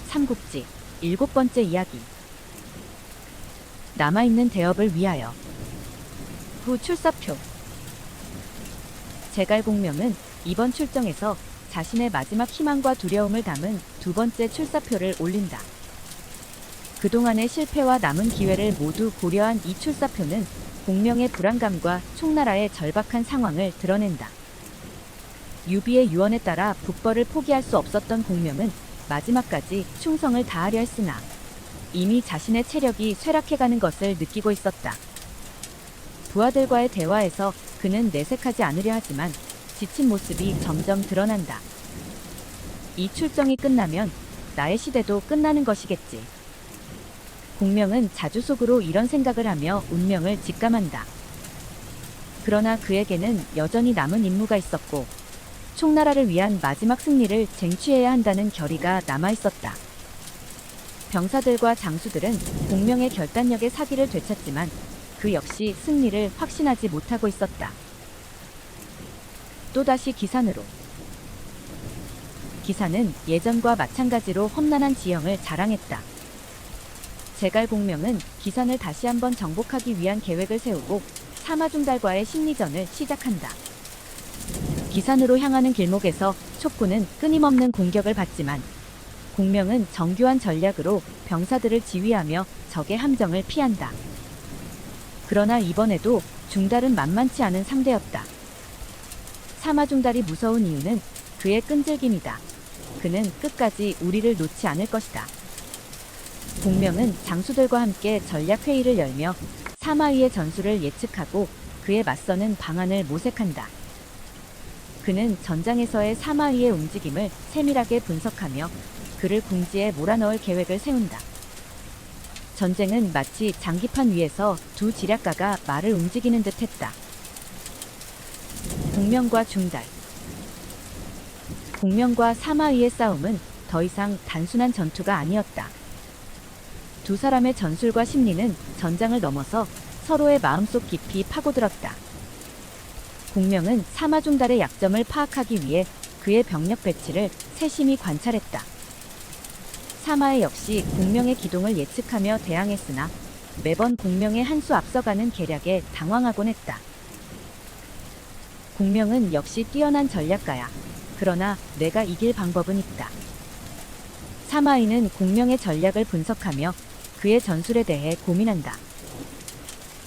삼국지 7번째 이야기. 남아있는 대업을 위하여. 후 출사표. 제갈공명은 이번 출정에서 자신의 마지막 희망과 두려움을 담은 2번째 출사표를 올린다. 그동안의 실패와 남은 기회를 모두 고려한 이 출사표는 공명의 불안감과 총나라의 절박한 상황을 드러낸다. 유비의 유언에 따라 북벌을 포기할 수 없었던 공명은 마지막까지 충성을 다하려 했으나 이미 자신의 체력이 쇠락해가는 것을 느끼고 있었다. 부하들과의 대화에서 그는 내색하지 않으려 하지만 지친 모습이 점점 드러난다. 이 출정이 끝나면 나의 시대도 끝나는 것이겠지. 공명은 자주 속으로 이런 생각을 하며 운명을 직감한다. 그러나 그에게는 여전히 남은 임무가 있었고 총나라를 위한 마지막 승리를 쟁취해야 한다는 결의가 남아있었다. 병사들과 장수들은 공명의 결단력에 사기를 되찾지만 그 역시 승리를 확신하지 못하고 있었다. 또다시 기산으로. 기산은 예전과 마찬가지로 험난한 지형을 자랑했다. 제갈공명은 기산을 다시 한번 정복하기 위한 계획을 세우고 사마중달과의 심리전을 시작한다. 기산으로 향하는 길목에서 촉구는 끊임없는 공격을 받지만 공명은 정교한 전략으로 병사들을 지휘하며 적의 함정을 피한다. 그러나 이번에도 중달은 만만치 않은 상대였다. 사마중달이 무서운 이유는 그의 끈질김이다. 그는 끝까지 우리를 놓지 않을 것이다. 공명은 장수들과 함께 전략회의를 열며 사마위의 전술을 예측하고 그에 맞서는 방안을 모색한다. 그는 전장에서의 사마위의 움직임을 세밀하게 분석하며 그를 궁지에 몰아넣을 계획을 세운다. 전쟁은 마치 장기판 위에서 두 지략가가 말을 움직이는 듯 했다. 공명과 중달. 공명과 사마위의 싸움은 더 이상 단순한 전투가 아니었다. 두 사람의 전술과 심리는 전장을 넘어서 서로의 마음속 깊이 파고들었다. 공명은 사마중달의 약점을 파악하기 위해 그의 병력 배치를 세심히 관찰했다. 사마의 역시 공명의 기동을 예측하며 대항했으나 매번 공명의 한 수 앞서가는 계략에 당황하곤 했다. 공명은 역시 뛰어난 전략가야. 그러나 내가 이길 방법은 있다. 사마이는 공명의 전략을 분석하며 그의 전술에 대해 고민한다.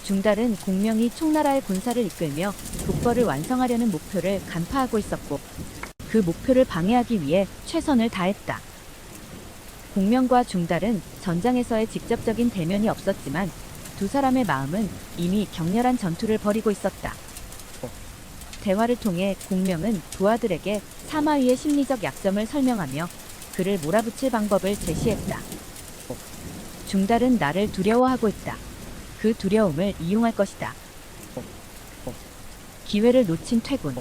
중달은 공명이 총나라의 군사를 이끌며 북벌을 완성하려는 목표를 간파하고 있었고 그 목표를 방해하기 위해 최선을 다했다. 공명과 중달은 전장에서의 직접적인 대면이 없었지만 두 사람의 마음은 이미 격렬한 전투를 벌이고 있었다. 대화를 통해 공명은 부하들에게 사마위의 심리적 약점을 설명하며 그를 몰아붙일 방법을 제시했다. 중달은 나를 두려워하고 있다. 그 두려움을 이용할 것이다. 기회를 놓친 퇴군.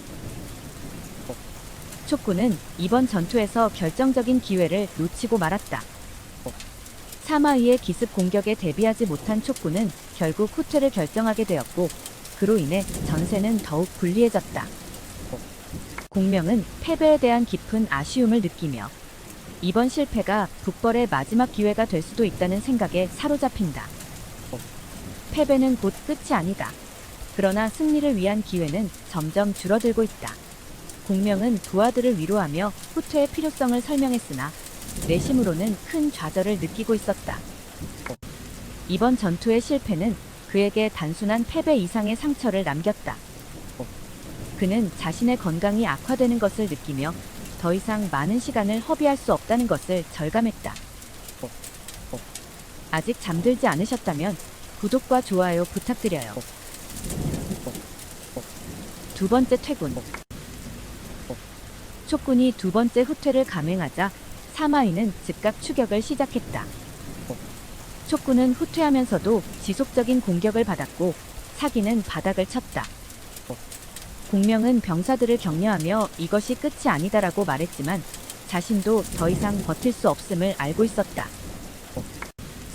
촉구는 이번 전투에서 결정적인 기회를 놓치고 말았다. 사마위의 기습 공격에 대비하지 못한 촉구는 결국 후퇴를 결정하게 되었고 그로 인해 전세는 더욱 불리해졌다. 공명은 패배에 대한 깊은 아쉬움을 느끼며 이번 실패가 북벌의 마지막 기회가 될 수도 있다는 생각에 사로잡힌다. 패배는 곧 끝이 아니다. 그러나 승리를 위한 기회는 점점 줄어들고 있다. 공명은 부하들을 위로하며 후퇴의 필요성을 설명했으나 내심으로는 큰 좌절을 느끼고 있었다. 이번 전투의 실패는 그에게 단순한 패배 이상의 상처를 남겼다. 그는 자신의 건강이 악화되는 것을 느끼며 더 이상 많은 시간을 허비할 수 없다는 것을 절감했다. 아직 잠들지 않으셨다면 구독과 좋아요 부탁드려요. 2번째 퇴군. 촉군이 2번째 후퇴를 감행하자 사마위는 즉각 추격을 시작했다. 촉군은 후퇴하면서도 지속적인 공격을 받았고 사기는 바닥을 쳤다. 공명은 병사들을 격려하며 이것이 끝이 아니다라고 말했지만 자신도 더 이상 버틸 수 없음을 알고 있었다.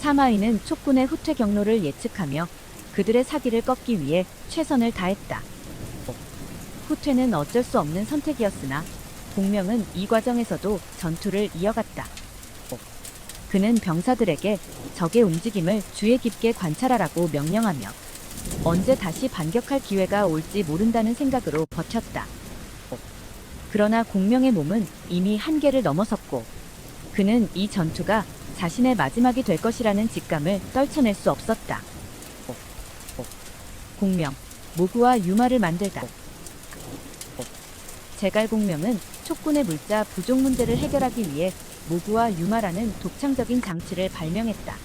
사마위는 촉군의 후퇴 경로를 예측하며 그들의 사기를 꺾기 위해 최선을 다했다. 후퇴는 어쩔 수 없는 선택이었으나 공명은 이 과정에서도 전투를 이어갔다. 그는 병사들에게 적의 움직임을 주의 깊게 관찰하라고 명령하며 언제 다시 반격할 기회가 올지 모른다는 생각으로 버텼다. 그러나 공명의 몸은 이미 한계를 넘어섰고 그는 이 전투가 자신의 마지막이 될 것이라는 직감을 떨쳐낼 수 없었다. 공명, 모구와 유마를 만들다. 제갈공명은 촉군의 물자 부족 문제를 해결하기 위해 모구와 유마라는 독창적인 장치를 발명했다.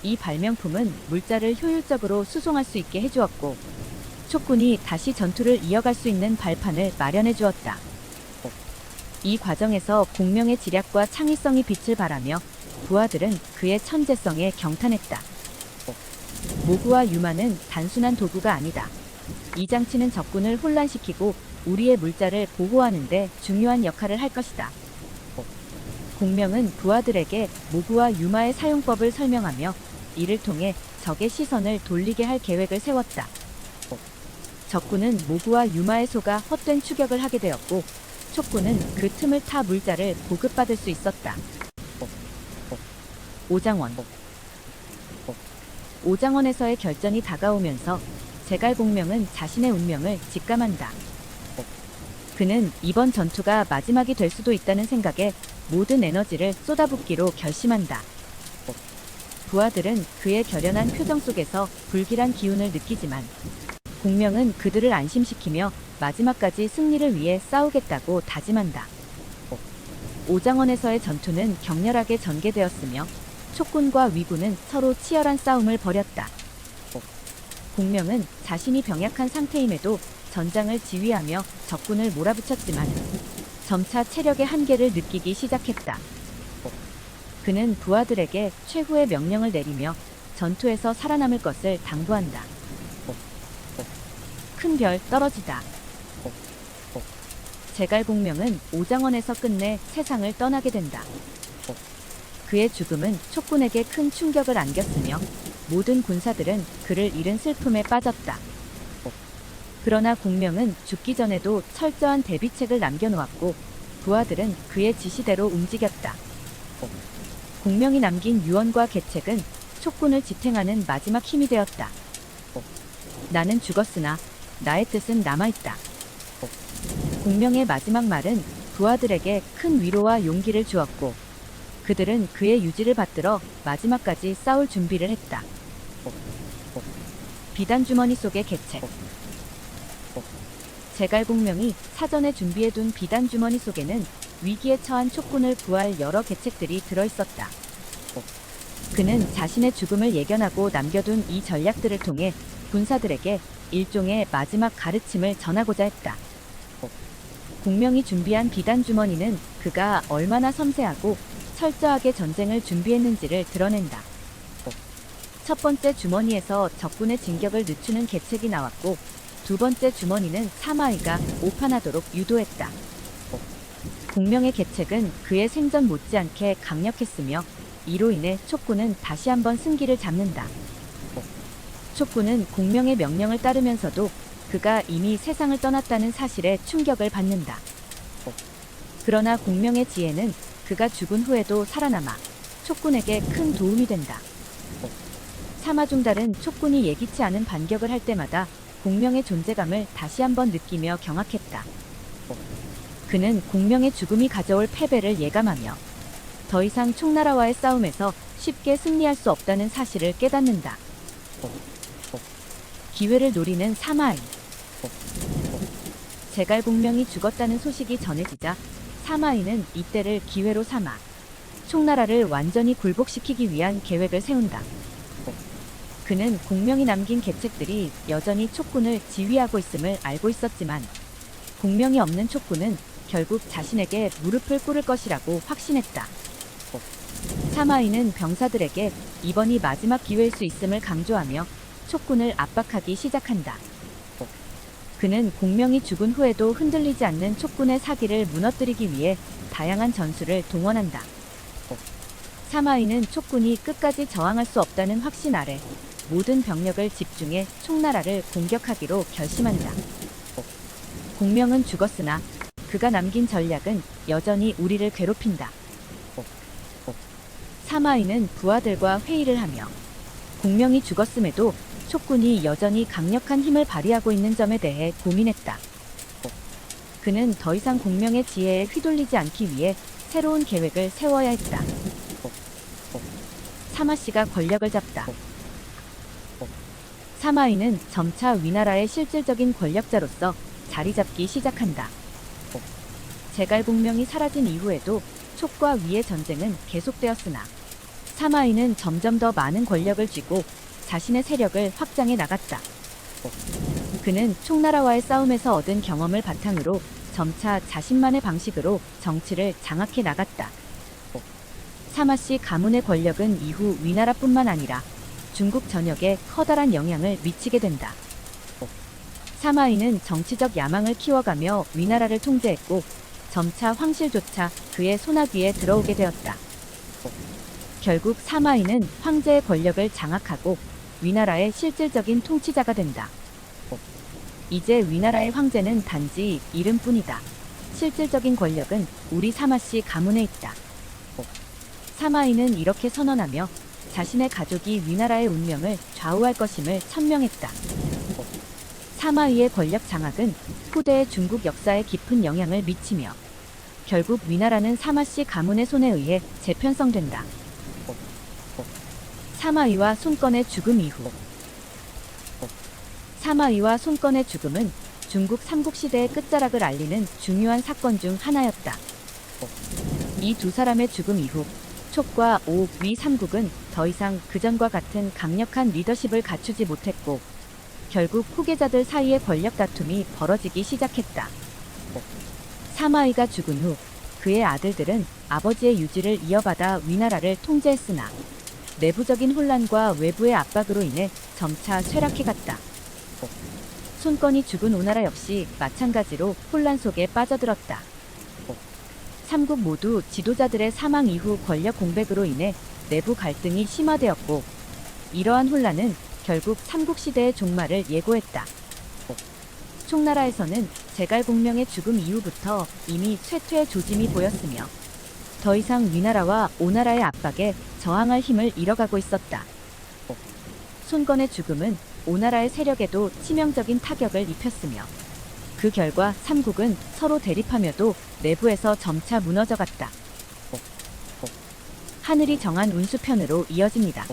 이 발명품은 물자를 효율적으로 수송할 수 있게 해주었고 촉군이 다시 전투를 이어갈 수 있는 발판을 마련해 주었다. 이 과정에서 공명의 지략과 창의성이 빛을 발하며 부하들은 그의 천재성에 경탄했다. 모구와 유마는 단순한 도구가 아니다. 이 장치는 적군을 혼란시키고 우리의 물자를 보호하는 데 중요한 역할을 할 것이다. 공명은 부하들에게 모구와 유마의 사용법을 설명하며 이를 통해 적의 시선을 돌리게 할 계획을 세웠다. 적군은 모구와 유마의 소가 헛된 추격을 하게 되었고 촉군은 그 틈을 타 물자를 보급받을 수 있었다. 오장원. 오장원에서의 결전이 다가오면서 제갈공명은 자신의 운명을 직감한다. 그는 이번 전투가 마지막이 될 수도 있다는 생각에 모든 에너지를 쏟아붓기로 결심한다. 부하들은 그의 결연한 표정 속에서 불길한 기운을 느끼지만 공명은 그들을 안심시키며 마지막까지 승리를 위해 싸우겠다고 다짐한다. 오장원에서의 전투는 격렬하게 전개되었으며 촉군과 위군은 서로 치열한 싸움을 벌였다. 공명은 자신이 병약한 상태임에도 전장을 지휘하며 적군을 몰아붙였지만 점차 체력의 한계를 느끼기 시작했다. 그는 부하들에게 최후의 명령을 내리며 전투에서 살아남을 것을 당부한다. 큰 별 떨어지다. 제갈공명은 오장원에서 끝내 세상을 떠나게 된다. 그의 죽음은 촉군에게 큰 충격을 안겼으며 모든 군사들은 그를 잃은 슬픔에 빠졌다. 그러나 공명은 죽기 전에도 철저한 대비책을 남겨놓았고 부하들은 그의 지시대로 움직였다. 공명이 남긴 유언과 계책은 촉군을 지탱하는 마지막 힘이 되었다. 나는 죽었으나 나의 뜻은 남아있다. 공명의 마지막 말은 부하들에게 큰 위로와 용기를 주었고 그들은 그의 유지를 받들어 마지막까지 싸울 준비를 했다. 비단주머니 속의 계책. 제갈공명이 사전에 준비해둔 비단주머니 속에는 위기에 처한 촉군을 구할 여러 계책들이 들어있었다. 그는 자신의 죽음을 예견하고 남겨둔 이 전략들을 통해 군사들에게 일종의 마지막 가르침을 전하고자 했다. 공명이 준비한 비단주머니는 그가 얼마나 섬세하고 철저하게 전쟁을 준비했는지를 드러낸다. 첫 번째 주머니에서 적군의 진격을 늦추는 계책이 나왔고 두 번째 주머니는 사마이가 오판하도록 유도했다. 공명의 계책은 그의 생전 못지않게 강력했으며 이로 인해 촉군은 다시 한번 승기를 잡는다. 촉군은 공명의 명령을 따르면서도 그가 이미 세상을 떠났다는 사실에 충격을 받는다. 그러나 공명의 지혜는 그가 죽은 후에도 살아남아 촉군에게 큰 도움이 된다. 사마중달은 촉군이 예기치 않은 반격을 할 때마다 공명의 존재감을 다시 한번 느끼며 경악했다. 그는 공명의 죽음이 가져올 패배를 예감하며 더 이상 촉나라와의 싸움에서 쉽게 승리할 수 없다는 사실을 깨닫는다. 기회를 노리는 사마이. 제갈공명이 죽었다는 소식이 전해지자 사마이는 이때를 기회로 삼아 촉나라를 완전히 굴복시키기 위한 계획을 세운다. 그는 공명이 남긴 계책들이 여전히 촉군을 지휘하고 있음을 알고 있었지만 공명이 없는 촉군은 결국 자신에게 무릎을 꿇을 것이라고 확신했다. 사마이는 병사들에게 이번이 마지막 기회일 수 있음을 강조하며 촉군을 압박하기 시작한다. 그는 공명이 죽은 후에도 흔들리지 않는 촉군의 사기를 무너뜨리기 위해 다양한 전술을 동원한다. 사마이는 촉군이 끝까지 저항할 수 없다는 확신 아래 모든 병력을 집중해 촉나라를 공격하기로 결심한다. 공명은 죽었으나 그가 남긴 전략은 여전히 우리를 괴롭힌다. 사마이는 부하들과 회의를 하며 공명이 죽었음에도 촉군이 여전히 강력한 힘을 발휘하고 있는 점에 대해 고민했다. 그는 더 이상 공명의 지혜에 휘둘리지 않기 위해 새로운 계획을 세워야 했다. 사마씨가 권력을 잡다. 사마이는 점차 위나라의 실질적인 권력자로서 자리 잡기 시작한다. 제갈공명이 사라진 이후에도 촉과 위의 전쟁은 계속되었으나 사마이는 점점 더 많은 권력을 쥐고 자신의 세력을 확장해 나갔다. 그는 촉나라와의 싸움에서 얻은 경험을 바탕으로 점차 자신만의 방식으로 정치를 장악해 나갔다. 사마씨 가문의 권력은 이후 위나라뿐만 아니라 중국 전역에 커다란 영향을 미치게 된다. 사마이는 정치적 야망을 키워가며 위나라를 통제했고 점차 황실조차 그의 손아귀에 들어오게 되었다. 결국 사마이는 황제의 권력을 장악하고 위나라의 실질적인 통치자가 된다. 이제 위나라의 황제는 단지 이름뿐이다. 실질적인 권력은 우리 사마씨 가문에 있다. 사마이는 이렇게 선언하며 자신의 가족이 위나라의 운명을 좌우할 것임을 천명했다. 사마이의 권력 장악은 후대의 중국 역사에 깊은 영향을 미치며 결국 위나라는 사마씨 가문의 손에 의해 재편성된다. 사마이와 손권의 죽음 이후 사마이와 손권의 죽음은 중국 삼국시대의 끝자락을 알리는 중요한 사건 중 하나였다. 이 두 사람의 죽음 이후 촉과 오, 위 삼국은 더 이상 그전과 같은 강력한 리더십을 갖추지 못했고 결국 후계자들 사이의 권력 다툼이 벌어지기 시작했다. 사마이가 죽은 후 그의 아들들은 아버지의 유지를 이어받아 위나라를 통제했으나 내부적인 혼란과 외부의 압박으로 인해 점차 쇠락해갔다. 손권이 죽은 오나라 역시 마찬가지로 혼란 속에 빠져들었다. 삼국 모두 지도자들의 사망 이후 권력 공백으로 인해 내부 갈등이 심화되었고 이러한 혼란은 결국 삼국시대의 종말을 예고했다. 촉나라에서는 제갈공명의 죽음 이후부터 이미 쇠퇴의 조짐이 보였으며 더 이상 위나라와 오나라의 압박에 저항할 힘을 잃어가고 있었다. 손권의 죽음은 오나라의 세력에도 치명적인 타격을 입혔으며 그 결과 삼국은 서로 대립하며도 내부에서 점차 무너져갔다. 하늘이 정한 운수편으로 이어집니다.